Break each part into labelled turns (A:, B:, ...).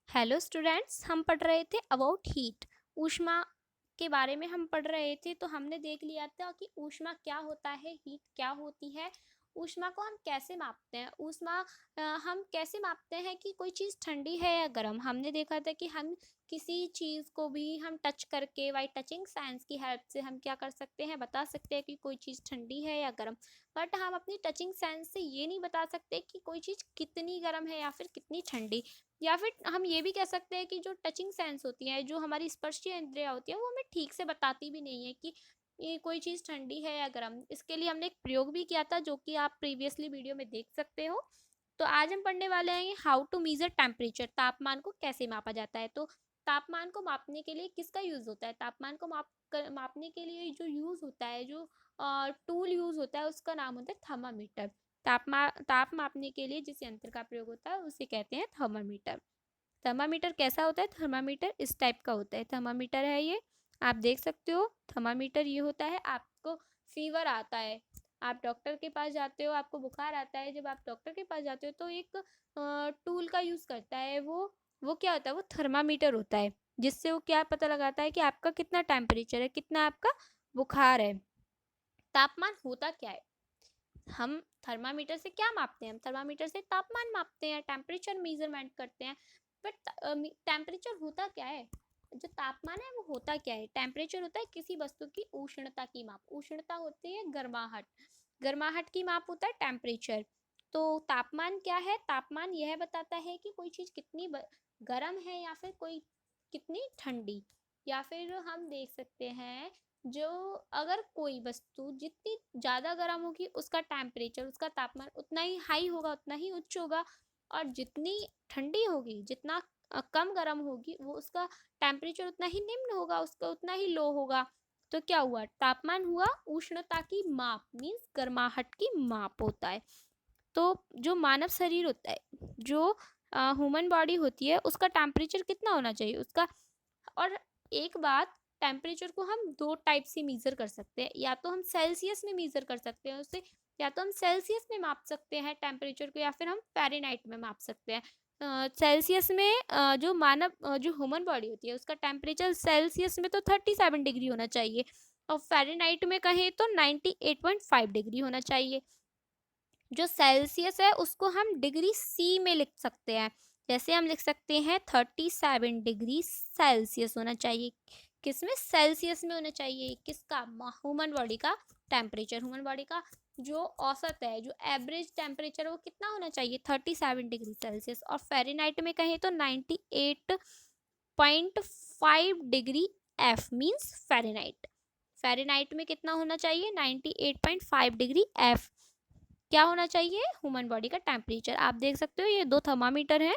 A: Hello students, हम पढ़ रहे थे अबाउट हीट। ऊष्मा के बारे में हम पढ़ रहे थे, तो हमने देख लिया था कि ऊष्मा क्या होता है, हीट क्या होती है, ऊष्मा को हम कैसे मापते हैं। हम कैसे मापते हैं कि कोई चीज़ ठंडी है या गर्म। हमने देखा था कि हम किसी चीज़ को भी हम टच करके बाई टचिंग साइंस की हेल्प से हम क्या कर सकते हैं, बता सकते हैं कि कोई चीज़ ठंडी है या गर्म। बट हम अपनी टचिंग साइंस से ये नहीं बता सकते कि कोई चीज़ कितनी गर्म है या फिर कितनी ठंडी। या फिर हम ये भी कह सकते हैं कि जो टचिंग सेंस होती है, जो हमारी स्पर्शीय इंद्रियाँ होती है, वो हमें ठीक से बताती भी नहीं है कि ये कोई चीज़ ठंडी है या गर्म। इसके लिए हमने एक प्रयोग भी किया था, जो कि आप प्रीवियसली वीडियो में देख सकते हो। तो आज हम पढ़ने वाले हैं हाउ टू मेजर टेम्परेचर, तापमान को कैसे मापा जाता है। तो तापमान को मापने के लिए किसका यूज़ होता है? तापमान को मापने के लिए जो यूज़ होता है, जो टूल यूज़ होता है, उसका नाम होता है थर्मामीटर। ताप मापने के लिए जिस यंत्र का प्रयोग होता है उसे कहते हैं थर्मामीटर। थर्मामीटर कैसा होता है? थर्मामीटर इस टाइप का होता है। थर्मामीटर है ये, आप देख सकते हो। थर्मामीटर ये होता है, आपको फीवर आता है, आप डॉक्टर के पास जाते हो, आपको बुखार आता है। जब आप डॉक्टर के पास जाते हो तो एक टूल का यूज़ करता है वो क्या होता है? वो थर्मामीटर होता है, जिससे वो क्या पता लगाता है कि आपका कितना टेम्परेचर है, कितना आपका बुखार है। तापमान होता क्या है? हम थर्मामीटर से क्या मापते हैं? हम थर्मामीटर से तापमान मापते हैं, टेम्परेचर मेजरमेंट करते हैं। बट टेम्परेचर होता क्या है? जो तापमान है वो होता क्या है? टेम्परेचर होता है किसी वस्तु की उष्णता की माप। उष्णता होती है गर्माहट, गर्माहट की माप होता है टेम्परेचर। तो तापमान क्या है? तापमान यह बताता है कि कोई चीज़ कितनी गर्म है या फिर कोई कितनी ठंडी। या फिर हम देख सकते हैं, जो अगर कोई वस्तु जितनी ज़्यादा गर्म होगी, उसका टेम्परेचर, उसका तापमान उतना ही हाई होगा, उतना ही उच्च होगा। और जितनी ठंडी होगी, जितना कम गर्म होगी, वो उसका टेम्परेचर उतना ही निम्न होगा, उसका उतना ही लो होगा। तो क्या हुआ? तापमान हुआ उष्णता की माप, मीन्स गर्माहट की माप होता है। तो जो मानव शरीर होता है, जो ह्यूमन बॉडी होती है, उसका टेम्परेचर कितना होना चाहिए उसका। और एक बात, टेम्परेचर को हम दो टाइप से मीज़र कर सकते हैं। या तो हम सेल्सियस में मीज़र कर सकते हैं उसे, या तो हम सेल्सियस में माप सकते हैं टेम्परेचर को, या फिर हम फ़ारेनहाइट में माप सकते हैं। सेल्सियस में जो ह्यूमन बॉडी होती है, उसका टेम्परेचर सेल्सियस में तो 37 डिग्री होना चाहिए, और फ़ारेनहाइट में कहें तो 98.5 डिग्री होना चाहिए। जो सेल्सियस है उसको हम डिग्री सी में लिख सकते हैं। जैसे हम लिख सकते हैं 37 डिग्री सेल्सियस होना चाहिए। किसमें? सेल्सियस में होना चाहिए। किसका? ह्यूमन बॉडी का टेम्परेचर। ह्यूमन बॉडी का जो औसत है, जो एवरेज टेम्परेचर है, वो कितना होना चाहिए? 37 डिग्री सेल्सियस। और फ़ारेनहाइट में कहें तो 98.5 degree F, means Fahrenheit. Fahrenheit में कितना होना चाहिए? 98.5 डिग्री एफ क्या होना चाहिए? ह्यूमन बॉडी का टेम्परेचर। आप देख सकते हो, ये दो थर्मामीटर हैं।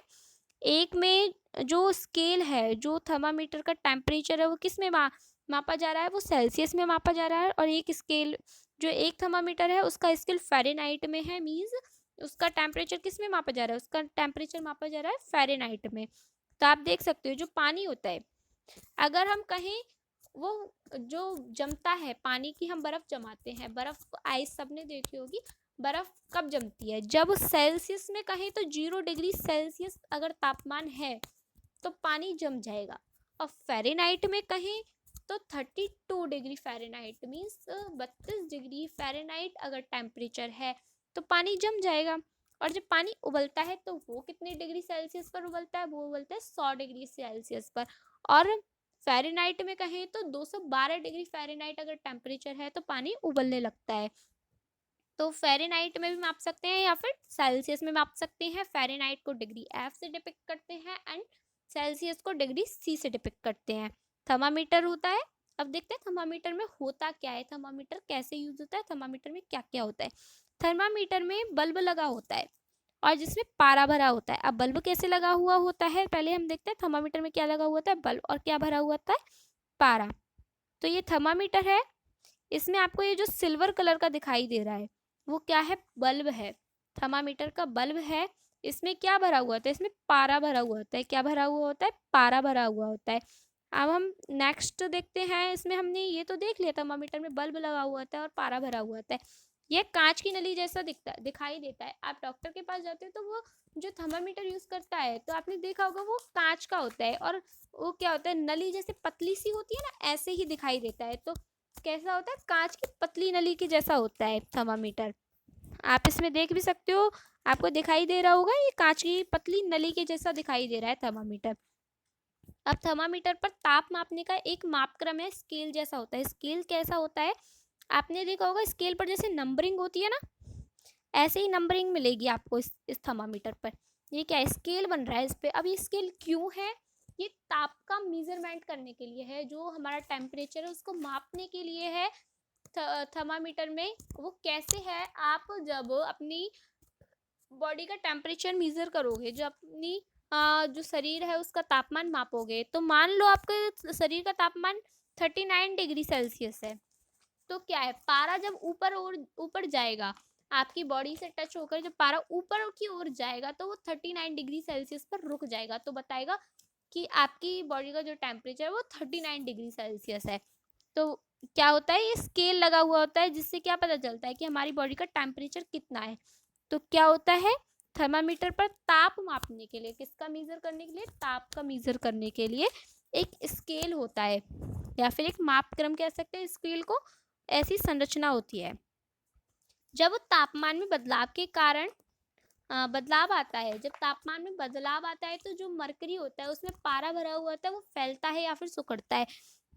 A: एक में जो स्केल है, जो थर्मामीटर का टेम्परेचर है, वो किस में मापा जा रहा है? वो सेल्सियस में मापा जा रहा है। और एक स्केल, जो एक थर्मामीटर है, उसका स्केल फ़ारेनहाइट में है, मीन्स उसका टेम्परेचर किस में मापा जा रहा है? उसका टेम्परेचर मापा जा रहा है फ़ारेनहाइट में। तो आप देख सकते हो, जो पानी होता है, अगर हम कहें, वो जो जमता है, पानी की हम बर्फ जमाते हैं, बर्फ आइस सबने देखी होगी। बर्फ कब जमती है? जब सेल्सियस में कहें तो 0 डिग्री सेल्सियस अगर तापमान है, तो पानी जम जाएगा। और फ़ारेनहाइट में कहें तो 32 degree Fahrenheit, means 32 degree Fahrenheit अगर टेम्परेचर है, तो पानी जम जाएगा। और जब पानी उबलता है, तो वो कितने डिग्री सेल्सियस पर उबलता है? वो उबलता है 100 डिग्री सेल्सियस पर। और फ़ारेनहाइट में कहें तो 212 डिग्री फ़ारेनहाइट अगर टेम्परेचर है, तो पानी उबलने लगता है। तो फ़ारेनहाइट में भी माप सकते हैं, या फिर सेल्सियस में माप सकते हैं। फ़ारेनहाइट को डिग्री एफ से डिपिक्ट करते हैं, एंड सेल्सियस को डिग्री सी से डिपिक्ट करते हैं। थर्मामीटर होता है। अब देखते हैं थर्मामीटर में होता क्या है, थर्मामीटर कैसे यूज होता है, थर्मामीटर में क्या क्या होता है। थर्मामीटर में बल्ब लगा होता है, और जिसमें पारा भरा होता है। अब बल्ब कैसे लगा हुआ होता है, पहले हम देखते हैं थर्मामीटर में क्या लगा हुआ होता है, बल्ब, और क्या भरा हुआ होता है, पारा। तो ये थर्मामीटर है। इसमें आपको ये जो सिल्वर कलर का दिखाई दे रहा है, वो क्या है? बल्ब है। थर्मामीटर का बल्ब है। इसमें क्या भरा हुआ होता है? इसमें पारा भरा हुआ होता है। क्या भरा हुआ होता है? पारा भरा हुआ होता है। अब हम नेक्स्ट देखते हैं। इसमें हमने ये तो देख लिया, थर्मामीटर में बल्ब लगा हुआ होता है और पारा भरा हुआ होता है। यह कांच की नली जैसा दिखाई देता है। आप डॉक्टर के पास जाते हो तो वो जो थर्मामीटर यूज करता है तो आपने देखा होगा वो कांच का होता है, और वो क्या होता है, नली जैसे पतली सी होती है ना, ऐसे ही दिखाई देता है। तो कैसा होता है, कांच की पतली नली के जैसा होता है थर्मामीटर। आप इसमें देख भी सकते हो, आपको दिखाई दे रहा होगा, ये कांच की पतली नली के जैसा दिखाई दे रहा है थर्मामीटर। अब थर्मामीटर पर ताप मापने का एक मापक्रम है, स्केल जैसा होता है। स्केल कैसा होता है, आपने देखा होगा स्केल पर जैसे नंबरिंग होती है ना, ऐसे ही नंबरिंग मिलेगी आपको इस थर्मामीटर पर। ये क्या है, स्केल बन रहा है इस पे। अब ये स्केल क्यों है, ये ताप का मेजरमेंट करने के लिए है, जो हमारा टेम्परेचर है उसको मापने के लिए है। थर्मामीटर में वो कैसे है, आप जब अपनी बॉडी का टेम्परेचर मेजर करोगे, जो अपनी जो शरीर है उसका तापमान मापोगे, तो मान लो आपके शरीर का तापमान 39 डिग्री सेल्सियस है। तो क्या है, पारा जब ऊपर और ऊपर जाएगा, आपकी बॉडी से टच होकर जब पारा ऊपर की ओर जाएगा तो वो 39 डिग्री सेल्सियस पर रुक जाएगा, तो बताएगा कि आपकी बॉडी का जो टेम्परेचर है वो 39 डिग्री सेल्सियस है। तो क्या होता है, ये स्केल लगा हुआ होता है, जिससे क्या पता चलता है कि हमारी बॉडी का टेम्परेचर कितना है। तो क्या होता है, थर्मामीटर पर ताप मापने के लिए, किसका मेजर करने के लिए, ताप का मेजर करने के लिए एक स्केल होता है, या फिर एक मापक्रम कह सकते हैं स्केल को। ऐसी संरचना होती है। जब तापमान में बदलाव के कारण बदलाव आता है, जब तापमान में बदलाव आता है तो जो मरकरी होता है उसमें पारा भरा हुआ होता है, वो फैलता है या फिर सिकुड़ता है।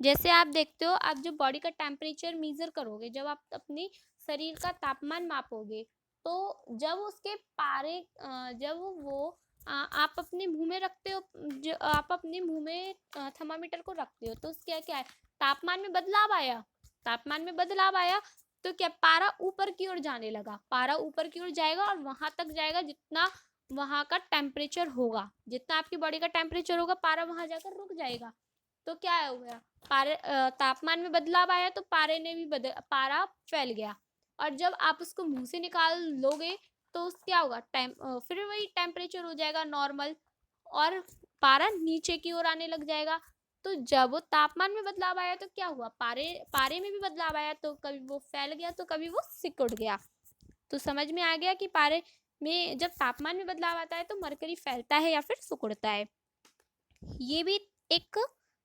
A: जैसे आप देखते हो, आप जो बॉडी का टेम्परेचर मेजर करोगे, जब आप अपनी शरीर का तापमान मापोगे, तो जब उसके पारे जब वो आप अपने मुंह में रखते हो, जो आप अपने मुंह में थर्मामीटर को रखते हो, तो उसके क्या है, तापमान में बदलाव आया, तापमान में बदलाव आया, तो क्या, पारा ऊपर की ओर जाने लगा, पारा ऊपर की ओर जाएगा और वहां तक जाएगा जितना वहां का टेम्परेचर होगा, जितना आपकी बॉडी का टेम्परेचर होगा, पारा वहां जाकर रुक जाएगा। तो क्या हो गया, पारे तापमान में बदलाव आया तो पारे ने भी पारा फैल गया, और जब आप उसको मुंह से निकाल लोगे तो उस क्या होगा, फिर वही टेम्परेचर हो जाएगा नॉर्मल, और पारा नीचे की ओर आने लग जाएगा। तो जब तापमान में बदलाव आया तो क्या हुआ, पारे पारे में भी बदलाव आया, तो कभी वो फैल गया तो कभी वो सिकुड़ गया। तो समझ में आ गया कि पारे में जब तापमान में बदलाव आता है तो मरकरी फैलता है या फिर सिकुड़ता है। ये भी एक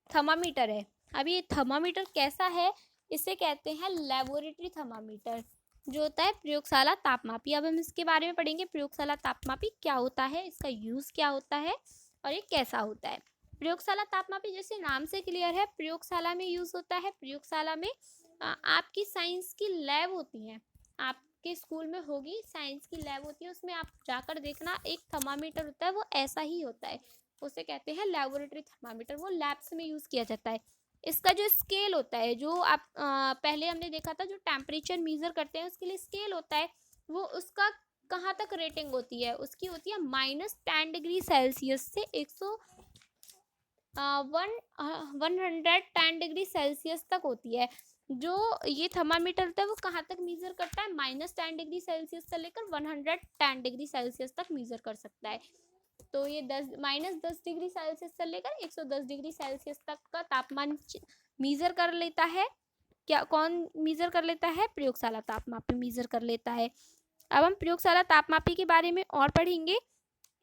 A: थर्मामीटर है। अब ये थर्मामीटर कैसा है, इसे कहते हैं लेबोरेटरी थर्मामीटर, जो होता है प्रयोगशाला तापमापी। अब हम इसके बारे में पढ़ेंगे, प्रयोगशाला तापमापी क्या होता है, इसका यूज क्या होता है, और ये कैसा होता है। प्रयोगशाला तापमापी जैसे नाम से क्लियर है, प्रयोगशाला में यूज होता है। प्रयोगशाला में आपकी साइंस की लैब होती है, आपके स्कूल में होगी साइंस की लैब होती है, उसमें आप जाकर देखना, एक थर्मामीटर होता है वो ऐसा ही होता है, उसे कहते हैं लेबोरेटरी थर्मामीटर, वो लैब्स में यूज किया जाता है। इसका जो स्केल होता है, जो आप पहले हमने देखा था, जो टेम्परेचर मेजर करते हैं उसके लिए स्केल होता है, वो उसका कहाँ तक रेटिंग होती है, उसकी होती है -10 डिग्री सेल्सियस से 110 डिग्री सेल्सियस तक होती है। जो ये थर्मामीटर होता है वो कहाँ तक मेजर करता है, -10 डिग्री सेल्सियस से लेकर 110 डिग्री सेल्सियस तक मेजर कर सकता है। तो ये -10 डिग्री सेल्सियस से लेकर 110 डिग्री सेल्सियस तक का तापमान मेजर कर लेता है। क्या, कौन मेजर कर लेता है, प्रयोगशाला तापमापी मेजर कर लेता है। अब हम प्रयोगशाला तापमापी के बारे में और पढ़ेंगे।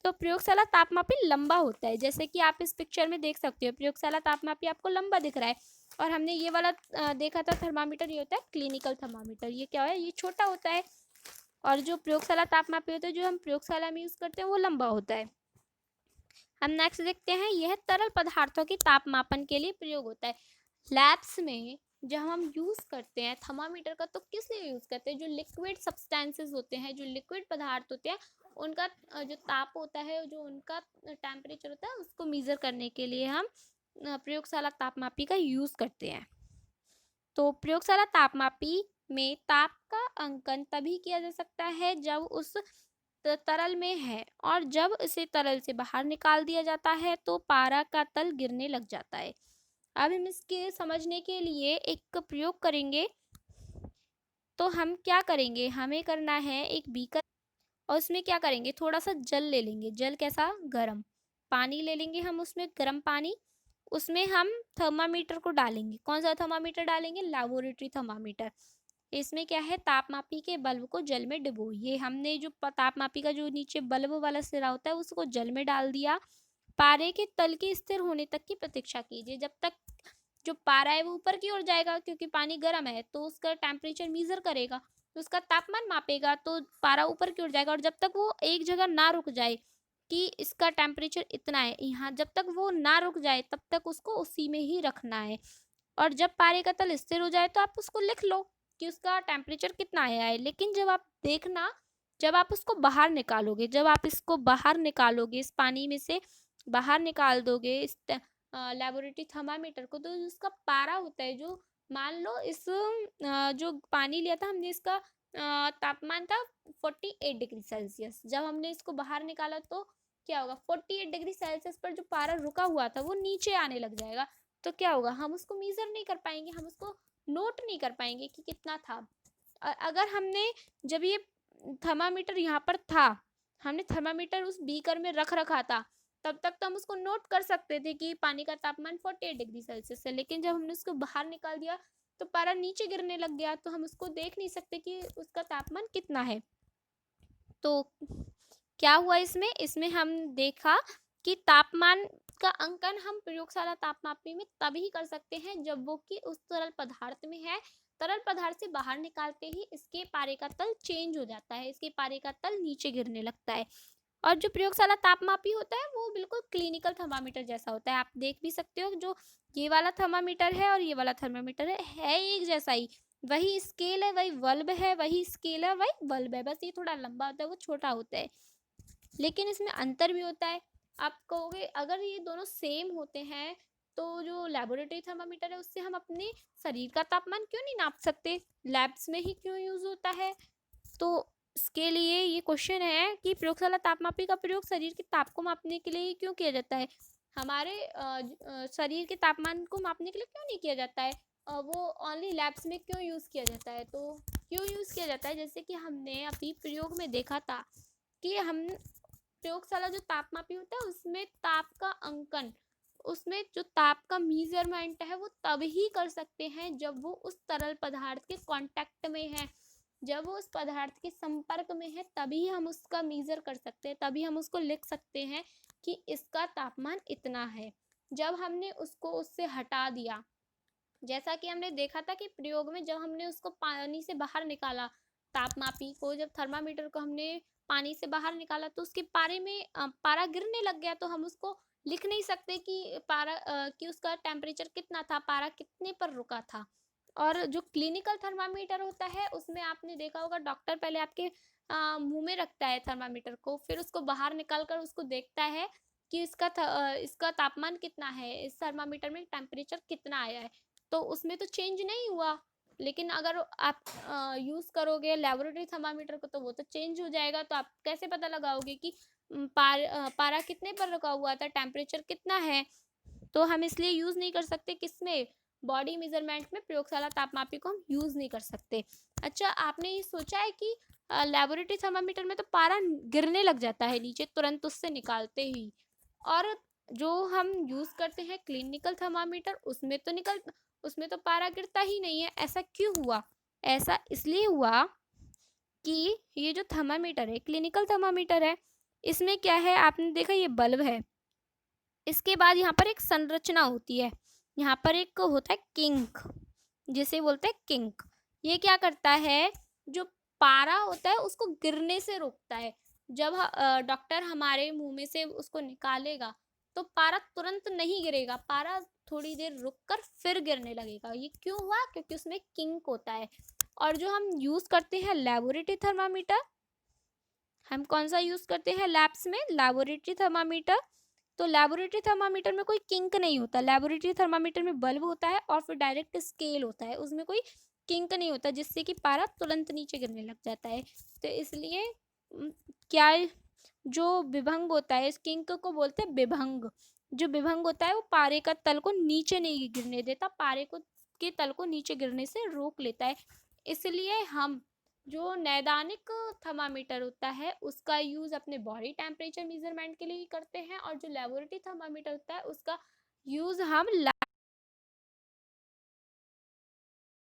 A: तो प्रयोगशाला तापमापी लंबा होता है, जैसे कि आप इस पिक्चर में देख सकते हो, प्रयोगशाला तापमापी आपको लंबा दिख रहा है। और हमने ये वाला देखा था थर्मामीटर, ये होता है क्लिनिकल थर्मामीटर। ये क्या है, ये छोटा होता है, और जो प्रयोगशाला तापमापी होता है, जो हम प्रयोगशाला में यूज करते हैं, वो लंबा होता है। हम नेक्स्ट देखते हैं, यह तरल पदार्थों के तापमापन के लिए प्रयोग होता है। लैब्स में जब हम यूज करते हैं थर्मामीटर का, तो किस लिए यूज करते हैं, जो लिक्विड सब्सटेंसेस होते हैं, जो लिक्विड पदार्थ होते हैं, उनका जो ताप होता है, जो उनका टेम्परेचर होता है, उसको मेजर करने के लिए हम प्रयोगशाला तापमापी का यूज करते हैं। तो प्रयोगशाला तापमापी में ताप का अंकन तभी किया जा सकता है जब उस तरल में है, और जब इसे तरल से बाहर निकाल दिया जाता है तो पारा का तल गिरने लग जाता है। अब हम इसके समझने के लिए एक प्रयोग करेंगे। तो हम क्या करेंगे, हमें करना है एक बीकर, और उसमें क्या करेंगे, थोड़ा सा जल ले लेंगे। जल कैसा, गरम पानी ले लेंगे हम, उसमें गरम पानी, उसमें हम थर्मामीटर को डालेंगे। कौन सा थर्मामीटर डालेंगे, लेबोरेटरी थर्मामीटर। इसमें क्या है, तापमापी के बल्ब को जल में डुबोइए। हमने जो तापमापी का जो नीचे बल्ब वाला सिरा होता है उसको जल में डाल दिया। पारे के तल के स्थिर होने तक की प्रतीक्षा कीजिए। जब तक जो पारा है वो ऊपर की ओर जाएगा, क्योंकि पानी गर्म है तो उसका टेम्परेचर मीजर करेगा, तो उसका तापमान मापेगा, तो पारा ऊपर की ओर जाएगा। और जब तक वो एक जगह ना रुक जाए कि इसका टेम्परेचर इतना है यहाँ, जब तक वो ना रुक जाए तब तक उसको उसी में ही रखना है। और जब पारे का तल स्थिर हो जाए तो आप उसको लिख लो कि उसका टेम्परेचर कितना आया है। लेकिन जब आप देखना, जब आप उसको बाहर निकालोगे, जब आप इसको बाहर निकालोगे, इस पानी में से बाहर निकाल दोगे इस लेबोरेटरी थर्मामीटर को, तो उसका पारा होता है, जो मान लो इस जो पानी लिया था हमने, इसका तापमान था 48 डिग्री सेल्सियस। जब हमने इसको बाहर निकाला तो क्या होगा, 48 डिग्री सेल्सियस पर जो पारा रुका हुआ था वो नीचे आने लग जाएगा। तो क्या होगा, हम उसको मेजर नहीं कर पाएंगे, हम उसको नोट नहीं कर पाएंगे कि कितना था। अगर हमने, जब ये थर्मामीटर यहाँ पर था, हमने थर्मामीटर उस बीकर में रख रखा था, तब तक तो हम उसको नोट कर सकते थे कि पानी का तापमान 48 डिग्री सेल्सियस है। लेकिन जब हमने उसको बाहर निकाल दिया तो पारा नीचे गिरने लग गया, तो हम उसको देख नहीं सकते कि उसका तापमान कितना है। तो क्या हुआ इसमें, इसमें हम देखा कि तापमान का अंकन हम प्रयोगशाला तापमापी में तभी कर सकते हैं जब वो कि उस तरल पदार्थ में है। तरल पदार्थ से बाहर निकालते ही इसके पारे का तल चेंज हो जाता है, इसके पारे का तल नीचे गिरने लगता है। और जो प्रयोगशाला तापमापी होता है वो बिल्कुल क्लिनिकल थर्मामीटर जैसा होता है। आप देख भी सकते हो, जो ये वाला थर्मामीटर है और ये वाला थर्मामीटर है एक जैसा ही। वही स्केल है, वही बल्ब है, वही स्केल है, वही बल्ब है, बस ये थोड़ा लंबा होता है, वो छोटा होता है। लेकिन इसमें अंतर भी होता है। आप कहोगे अगर ये दोनों सेम होते हैं तो जो लेबोरेटरी थर्मामीटर है उससे हम अपने शरीर का तापमान क्यों नहीं नाप सकते, लैब्स में ही क्यों यूज होता है। तो इसके लिए ये क्वेश्चन है कि प्रयोगशाला तापमापी का प्रयोग शरीर के ताप को मापने के लिए ही क्यों किया जाता है, हमारे शरीर के तापमान को मापने के लिए क्यों नहीं किया जाता है, वो ओनली लैब्स में क्यों यूज़ किया जाता है। तो क्यों यूज़ किया जाता है, जैसे कि हमने अभी प्रयोग में देखा था कि हम प्रयोगशाला जो तापमापी होता है उसमें ताप का अंकन, उसमें जो ताप का मीजरमेंट है वो तभी कर सकते हैं जब वो उस तरल पदार्थ के कांटेक्ट में है, जब वो उस पदार्थ के संपर्क में है, तभी हम उसका मीजर कर सकते हैं, तभी हम उसको लिख सकते हैं कि इसका तापमान इतना है। जब हमने उसको उससे हटा दिया, जैसा कि हमने देखा था कि प्रयोग में जब हमने उसको पानी से बाहर निकाला, तापमापी को, जब थर्मामीटर को हमने पानी से बाहर निकाला तो उसके पारे में पारा गिरने लग गया, तो हम उसको लिख नहीं सकते कि कि उसका टेम्परेचर कितना था, पारा कितने पर रुका था। और जो क्लिनिकल थर्मामीटर होता है उसमें आपने देखा होगा, डॉक्टर पहले आपके मुंह में रखता है थर्मामीटर को, फिर उसको बाहर निकाल कर उसको देखता है कि इसका तापमान कितना है, इस थर्मामीटर में टेम्परेचर कितना आया है। तो उसमें तो चेंज नहीं हुआ। लेकिन अगर आप यूज़ करोगे लेबोरेटरी थर्मामीटर को तो वो तो चेंज हो जाएगा। तो आप कैसे पता लगाओगे कि पारा कितने पर रुका हुआ था, टेम्परेचर कितना है। तो हम इसलिए यूज़ नहीं कर सकते किसमें, बॉडी मेजरमेंट में प्रयोगशाला तापमापी को हम यूज़ नहीं कर सकते। अच्छा, आपने ये सोचा है कि लेबोरेटरी थर्मामीटर में तो पारा गिरने लग जाता है नीचे तुरंत उससे निकालते ही, और जो हम यूज़ करते हैं क्लिनिकल थर्मामीटर उसमें तो पारा गिरता ही नहीं है, ऐसा क्यों हुआ। ऐसा इसलिए हुआ कि ये जो थर्मामीटर है, क्लिनिकल थर्मामीटर है, इसमें क्या है, आपने देखा ये बल्ब है, इसके बाद यहाँ पर एक संरचना होती है, यहाँ पर एक होता है किंक, जिसे बोलते हैं किंक। ये क्या करता है, जो पारा होता है उसको गिरने से रोकता है। जब डॉक्टर हमारे मुंह में से उसको निकालेगा तो पारा तुरंत नहीं गिरेगा, पारा थोड़ी देर रुककर फिर गिरने लगेगा। ये क्यों हुआ, क्योंकि उसमें किंक होता है। और जो हम यूज करते हैं लेबोरेटरी थर्मामीटर, हम कौन सा यूज करते हैं लैब्स में, लेबोरेटरी थर्मामीटर। तो लेबोरेटरी थर्मामीटर में कोई किंक नहीं होता, लेबोरेटरी थर्मामीटर में बल्ब होता है और फिर डायरेक्ट स्केल होता है, उसमें कोई किंक नहीं होता जिससे कि पारा तुरंत नीचे गिरने लग जाता है। तो इसलिए क्या जो विभंग होता है, इस किंक को बोलते हैं विभंग। जो विभंग होता है वो पारे का तल को नीचे नहीं गिरने देता, पारे को के तल को नीचे गिरने से रोक लेता है। इसलिए हम जो नैदानिक थर्मामीटर होता है उसका यूज़ अपने बॉडी टेम्परेचर मेजरमेंट के लिए ही करते हैं, और जो लेबोरेटरी थर्मामीटर होता है उसका यूज़ हम